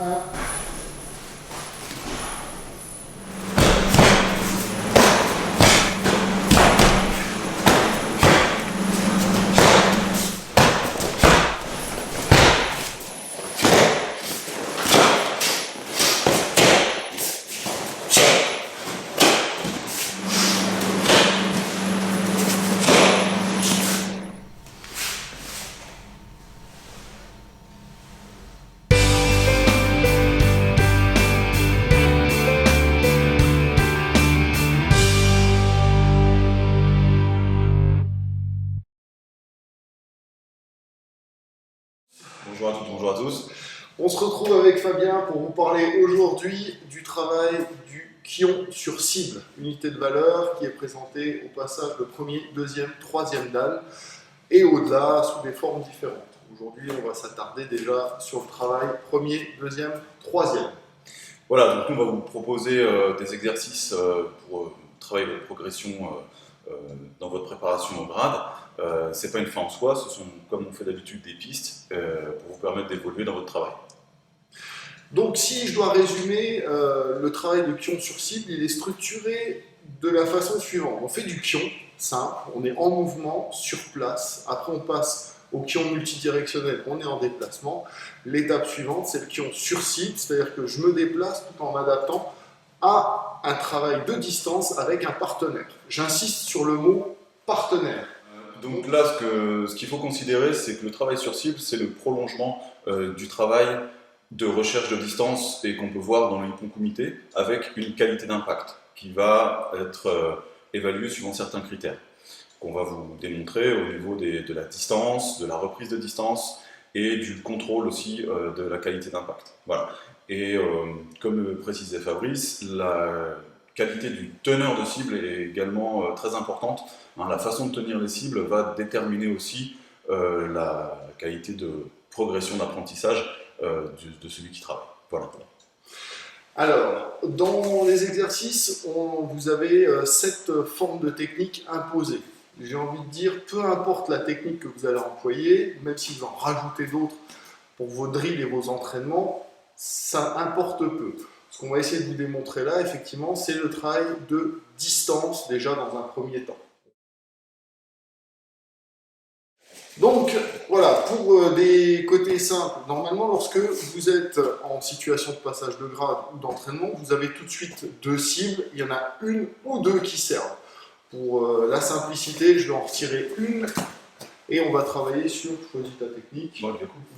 1. Bonjour à toutes, bonjour à tous. On se retrouve avec Fabien pour vous parler aujourd'hui du travail du Kion sur cible, unité de valeur qui est présentée au passage de premier, deuxième, troisième dan et au-delà sous des formes différentes. Aujourd'hui, on va s'attarder déjà sur le travail premier, deuxième, troisième. Voilà, donc nous on va vous proposer des exercices pour travailler votre progression dans votre préparation au grade. C'est pas une fin en soi, ce sont, comme on fait d'habitude, des pistes pour vous permettre d'évoluer dans votre travail. Donc si je dois résumer, le travail de Kion sur cible, il est structuré de la façon suivante. On fait du Kion simple, on est en mouvement, sur place, après on passe au Kion multidirectionnel, on est en déplacement. L'étape suivante, c'est le Kion sur cible, c'est-à-dire que je me déplace tout en m'adaptant à un travail de distance avec un partenaire. J'insiste sur le mot partenaire. Donc là, ce qu'il faut considérer, c'est que le travail sur cible, c'est le prolongement du travail de recherche de distance et qu'on peut voir dans l'hyponcomité avec une qualité d'impact qui va être évaluée suivant certains critères qu'on va vous démontrer au niveau de la distance, de la reprise de distance et du contrôle aussi de la qualité d'impact. Voilà. Et comme le précisait Fabrice, la qualité du teneur de cible est également très importante. Hein, la façon de tenir les cibles va déterminer aussi la qualité de progression d'apprentissage de celui qui travaille. Voilà. Alors, dans les exercices, vous avez 7 formes de techniques imposées. J'ai envie de dire, peu importe la technique que vous allez employer, même si vous en rajoutez d'autres pour vos drills et vos entraînements, ça importe peu. Ce qu'on va essayer de vous démontrer là, effectivement, c'est le travail de distance, déjà dans un premier temps. Donc, voilà, pour des côtés simples, normalement, lorsque vous êtes en situation de passage de grade ou d'entraînement, vous avez tout de suite 2 cibles, il y en a une ou 2 qui servent. Pour la simplicité, je vais en retirer une et on va travailler sur, choisis ta technique,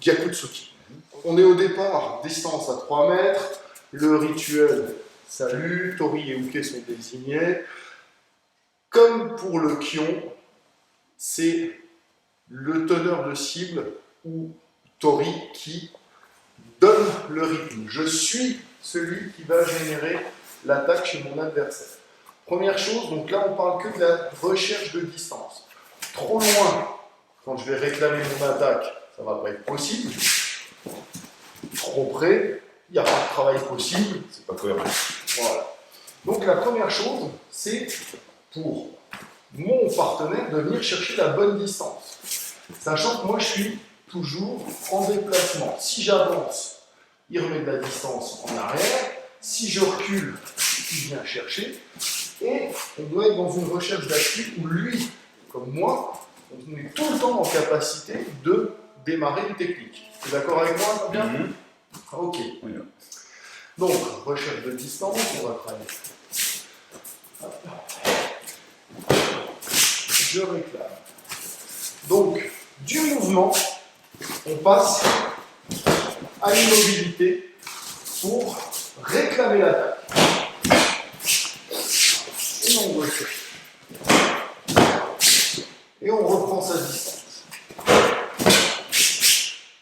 Gyakutsuki. On est au départ, distance à 3 mètres, le rituel salut, Tori et Uke sont désignés. Comme pour le Kion, c'est le teneur de cible ou Tori qui donne le rythme. Je suis celui qui va générer l'attaque chez mon adversaire. Première chose, donc là on parle que de la recherche de distance. Trop loin, quand je vais réclamer mon attaque, ça ne va pas être possible. Trop près, il n'y a pas de travail possible, c'est pas cohérent. Voilà. Donc la première chose, c'est pour mon partenaire de venir chercher la bonne distance. Sachant que moi je suis toujours en déplacement. Si j'avance, il remet de la distance en arrière. Si je recule, il vient chercher. Et on doit être dans une recherche d'appui où lui, comme moi, on est tout le temps en capacité de démarrer une technique. Tu es d'accord avec moi, Fabien? Ok. Oui. Donc, recherche de distance, on va travailler. Je réclame. Donc, du mouvement, on passe à l'immobilité pour réclamer l'attaque. Et on recherche. Et on reprend sa distance.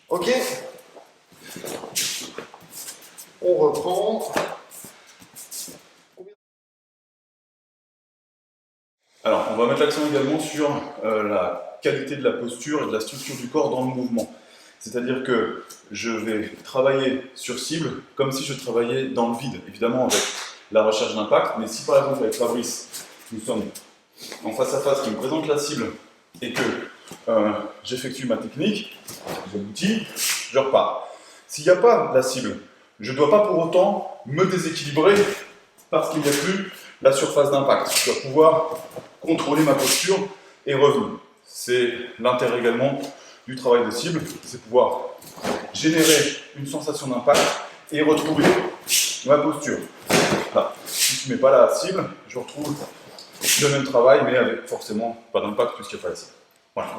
Ok? On reprend. Alors, on va mettre l'accent également sur la qualité de la posture et de la structure du corps dans le mouvement. C'est-à-dire que je vais travailler sur cible comme si je travaillais dans le vide, évidemment avec la recherche d'impact, mais si par exemple avec Fabrice, nous sommes en face à face, qui me présente la cible et que j'effectue ma technique, j'aboutis, je repars. S'il n'y a pas la cible, je ne dois pas pour autant me déséquilibrer parce qu'il n'y a plus la surface d'impact. Je dois pouvoir contrôler ma posture et revenir. C'est l'intérêt également du travail de cible, c'est pouvoir générer une sensation d'impact et retrouver ma posture. Là, si je ne mets pas la cible, je retrouve le même travail, mais avec forcément pas d'impact puisqu'il n'y a pas la cible. Voilà.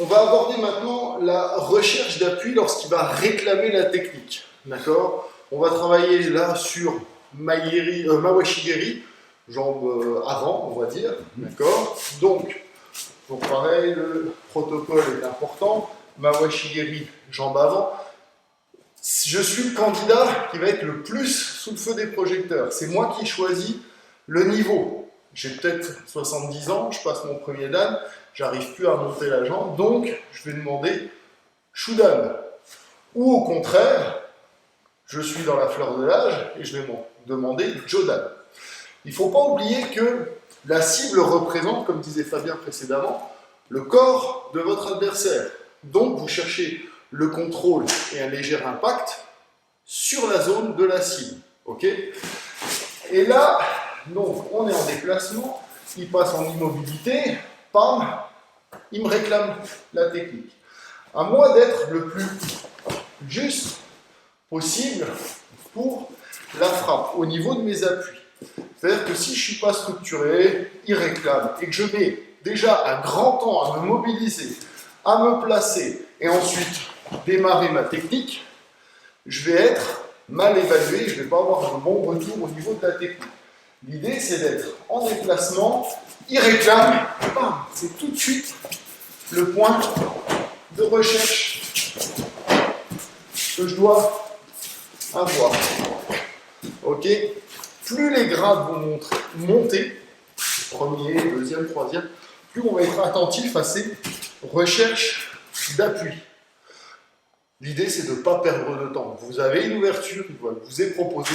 On va aborder maintenant la recherche d'appui lorsqu'il va réclamer la technique. D'accord? On va travailler là sur Mawashigiri, jambe avant, on va dire. D'accord? Donc pareil, le protocole est important. Mawashigiri, jambe avant. Je suis le candidat qui va être le plus sous le feu des projecteurs. C'est moi qui choisis le niveau. J'ai peut-être 70 ans, je passe mon premier dan, j'arrive plus à monter la jambe, donc je vais demander Shudan. Ou au contraire, je suis dans la fleur de l'âge et je vais demander Jodan. Il ne faut pas oublier que la cible représente, comme disait Fabien précédemment, le corps de votre adversaire. Donc vous cherchez le contrôle et un léger impact sur la zone de la cible. Ok? Et là, donc, on est en déplacement, il passe en immobilité, pam, il me réclame la technique. À moi d'être le plus juste possible pour la frappe, au niveau de mes appuis. C'est-à-dire que si je ne suis pas structuré, il réclame, et que je mets déjà un grand temps à me mobiliser, à me placer, et ensuite démarrer ma technique, je vais être mal évalué, je ne vais pas avoir un bon retour au niveau de la technique. L'idée, c'est d'être en déplacement, il réclame, c'est tout de suite le point de recherche que je dois avoir. Ok? Plus les grades vont monter, premier, deuxième, troisième, plus on va être attentif à ces recherches d'appui. L'idée, c'est de ne pas perdre de temps. Vous avez une ouverture, vous est proposé,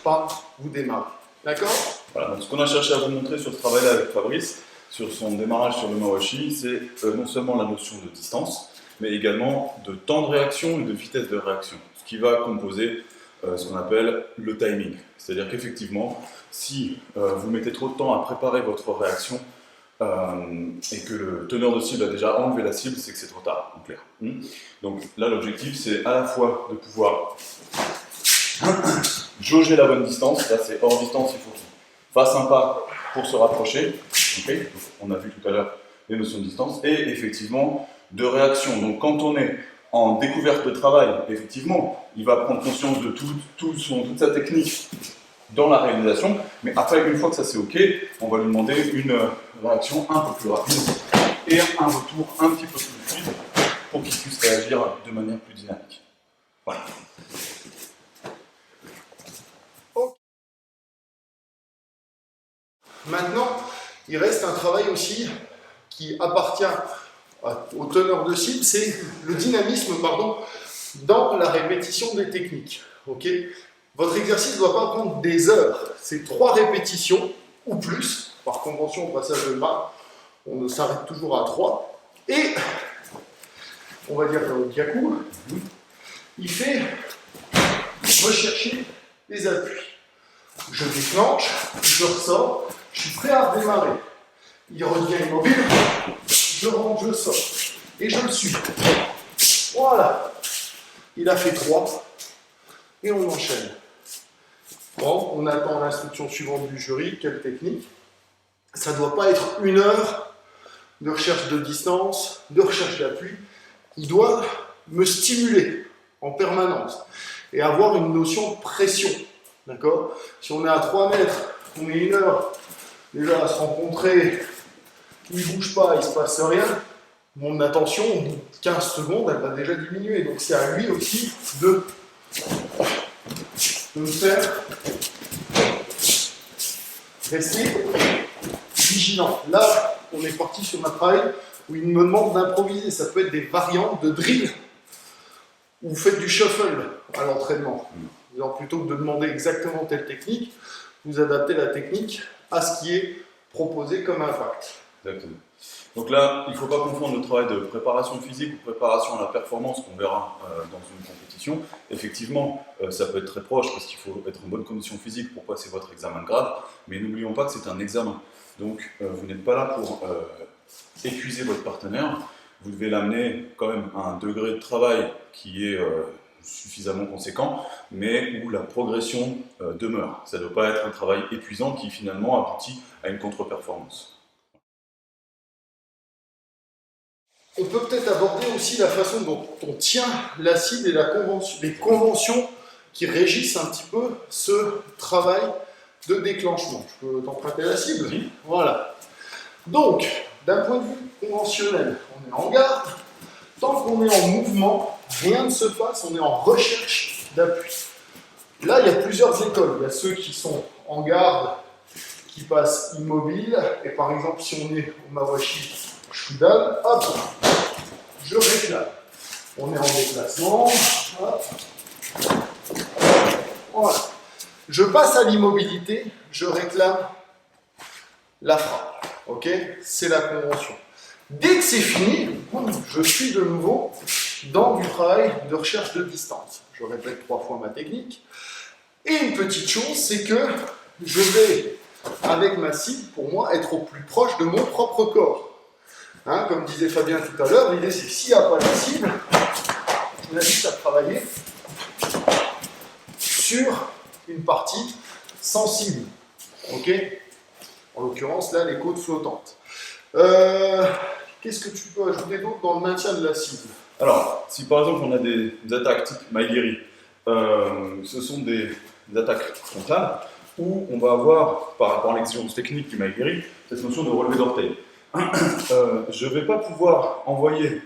pas vous démarrez. D'accord? Voilà, donc ce qu'on a cherché à vous montrer sur ce travail-là avec Fabrice, sur son démarrage sur le Mawashi, c'est non seulement la notion de distance, mais également de temps de réaction et de vitesse de réaction, ce qui va composer ce qu'on appelle le timing. C'est-à-dire qu'effectivement, si vous mettez trop de temps à préparer votre réaction et que le teneur de cible a déjà enlevé la cible, c'est que c'est trop tard, en clair. Donc là, l'objectif, c'est à la fois de pouvoir jauger la bonne distance. Là, c'est hors distance, il faut qu'il fasse un pas pour se rapprocher. Okay, on a vu tout à l'heure les notions de distance. Et effectivement, de réaction. Donc quand on est en découverte de travail, effectivement, il va prendre conscience de toute sa technique dans la réalisation. Mais après, une fois que ça c'est OK, on va lui demander une réaction un peu plus rapide et un retour un petit peu plus fluide pour qu'il puisse réagir de manière plus dynamique. Voilà. Maintenant, il reste un travail aussi qui appartient au teneur de cible, c'est le dynamisme dans la répétition des techniques. Okay, votre exercice ne doit pas prendre des heures, c'est 3 répétitions ou plus. Par convention, au passage de bras, on s'arrête toujours à 3. Et, on va dire le Gyaku, il fait rechercher les appuis. Je déclenche, je ressors, je suis prêt à redémarrer. Il redevient immobile, je rentre, je sors. Et je le suis. Voilà. Il a fait 3. Et on enchaîne. Bon, on attend l'instruction suivante du jury. Quelle technique? Ça ne doit pas être 1 heure de recherche de distance, de recherche d'appui. Il doit me stimuler en permanence et avoir une notion de pression. D'accord? Si on est à 3 mètres, on est 1 heure déjà à se rencontrer, il ne bouge pas, il ne se passe rien, mon attention, au bout de 15 secondes, elle va déjà diminuer. Donc c'est à lui aussi de me faire rester vigilant. Là, on est parti sur un travail où il me demande d'improviser. Ça peut être des variantes de drill où vous faites du shuffle à l'entraînement. Alors, plutôt que de demander exactement telle technique, vous adaptez la technique à ce qui est proposé comme impact. Exactement. Donc là, il ne faut pas confondre le travail de préparation physique ou préparation à la performance qu'on verra dans une compétition. Effectivement, ça peut être très proche parce qu'il faut être en bonne condition physique pour passer votre examen de grade, mais n'oublions pas que c'est un examen. Donc vous n'êtes pas là pour épuiser votre partenaire, vous devez l'amener quand même à un degré de travail qui est suffisamment conséquent, mais où la progression demeure. Ça ne doit pas être un travail épuisant qui finalement aboutit à une contre-performance. On peut peut-être aborder aussi la façon dont on tient la cible et les conventions qui régissent un petit peu ce travail de déclenchement. Je peux t'emprunter la cible? Oui. Voilà. Donc, d'un point de vue conventionnel, on est en garde. Tant qu'on est en mouvement, rien ne se passe, on est en recherche d'appui. Là, il y a plusieurs écoles. Il y a ceux qui sont en garde, qui passent immobile. Et par exemple, si on est au Mawashi Shudan, hop, je réclame. On est en déplacement, hop. Voilà. Je passe à l'immobilité, je réclame la frappe. Ok? C'est la convention. Dès que c'est fini, je suis de nouveau dans du travail de recherche de distance. Je répète 3 fois ma technique. Et une petite chose, c'est que je vais, avec ma cible, pour moi, être au plus proche de mon propre corps. Hein, comme disait Fabien tout à l'heure, l'idée c'est que s'il n'y a pas de cible, je l'invite à travailler sur une partie sensible. Ok? En l'occurrence, là, les côtes flottantes. Qu'est-ce que tu peux ajouter d'autre dans le maintien de la cible? Alors, si par exemple on a des attaques type Maigiri, ce sont des attaques frontales où on va avoir, par rapport à l'exigence technique du Maigiri, cette notion de relevé d'orteil. Je ne vais pas pouvoir envoyer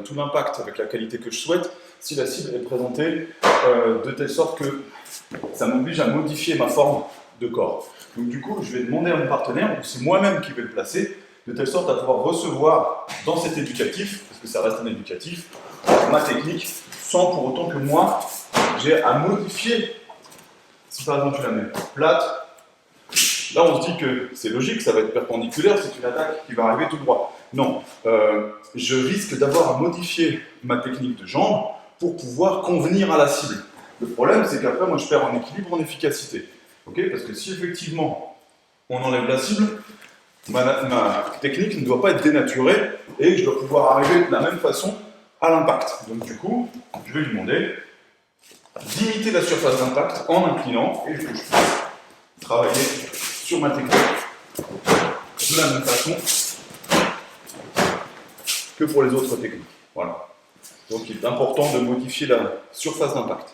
tout l'impact avec la qualité que je souhaite si la cible est présentée de telle sorte que ça m'oblige à modifier ma forme de corps. Donc du coup, je vais demander à mon partenaire, ou c'est moi-même qui vais le placer, de telle sorte à pouvoir recevoir dans cet éducatif, parce que ça reste un éducatif, ma technique, sans pour autant que moi, j'ai à modifier. Si par exemple tu la mets plate, là on se dit que c'est logique, ça va être perpendiculaire, c'est une attaque qui va arriver tout droit. Non, je risque d'avoir à modifier ma technique de jambe pour pouvoir convenir à la cible. Le problème, c'est qu'après, moi je perds en équilibre, en efficacité. Okay, parce que si effectivement on enlève la cible, ma technique ne doit pas être dénaturée et je dois pouvoir arriver de la même façon à l'impact. Donc du coup, je vais lui demander d'imiter la surface d'impact en inclinant et que je puisse travailler sur ma technique de la même façon que pour les autres techniques. Voilà. Donc il est important de modifier la surface d'impact.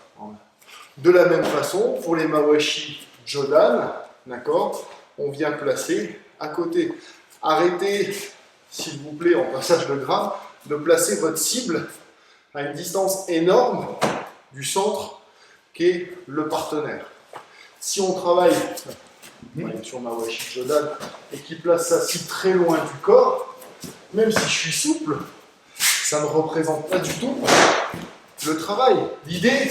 De la même façon, pour les Mawashi Jodan, d'accord, on vient placer à côté. Arrêtez, s'il vous plaît, en passage de grade, de placer votre cible à une distance énorme du centre qui est le partenaire. Si on travaille sur Mawashi Jodan et qui place sa cible très loin du corps, même si je suis souple, ça ne représente pas du tout le travail. L'idée,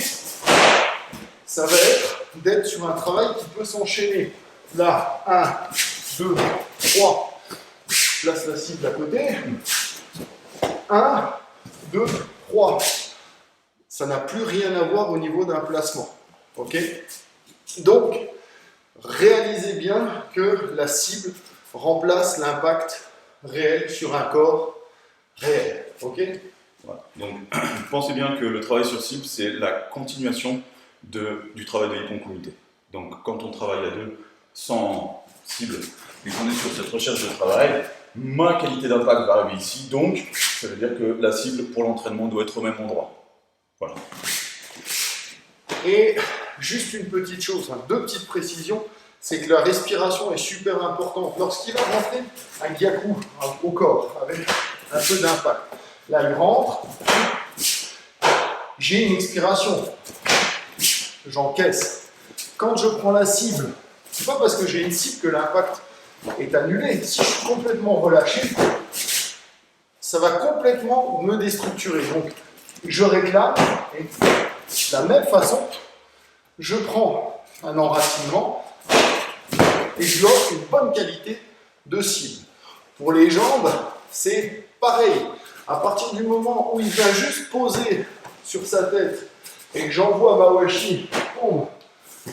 ça va être d'être sur un travail qui peut s'enchaîner. Là, 1, 2, 3, je place la cible à côté. 1, 2, 3. Ça n'a plus rien à voir au niveau d'un placement. Ok? Donc, réalisez bien que la cible remplace l'impact réel sur un corps réel. Ok? Voilà. Donc, pensez bien que le travail sur cible, c'est la continuation du travail de l'hyponcomité. Donc, quand on travaille à deux, sans cible, et qu'on est sur cette recherche de travail, ma qualité d'impact va arriver ici. Donc, ça veut dire que la cible pour l'entraînement doit être au même endroit. Voilà. Et juste une petite chose, deux petites précisions, c'est que la respiration est super importante. Lorsqu'il va rentrer un gyaku au corps, avec un peu d'impact, là il rentre, j'ai une expiration, j'encaisse. Quand je prends la cible, c'est pas parce que j'ai une cible que l'impact est annulé. Si je suis complètement relâché, ça va complètement me déstructurer. Donc je réclame et de la même façon, je prends un enracinement et je lui offre une bonne qualité de cible. Pour les jambes, c'est pareil. À partir du moment où il vient juste poser sur sa tête et que j'envoie ma washi,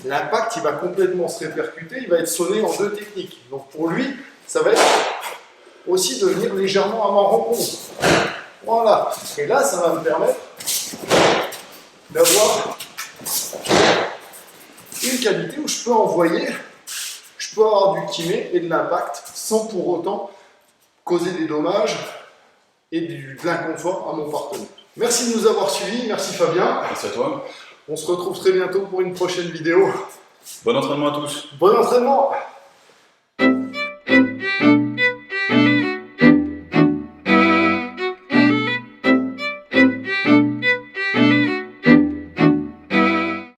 l'impact il va complètement se répercuter, il va être sonné en 2 techniques. Donc pour lui, ça va être aussi de venir légèrement à ma rencontre. Voilà. Et là, ça va me permettre d'avoir une qualité où je peux envoyer, je peux avoir du kimé et de l'impact sans pour autant causer des dommages et de l'inconfort à mon partenaire. Merci de nous avoir suivis, merci Fabien. Merci à toi. On se retrouve très bientôt pour une prochaine vidéo. Bon entraînement à tous. Bon entraînement!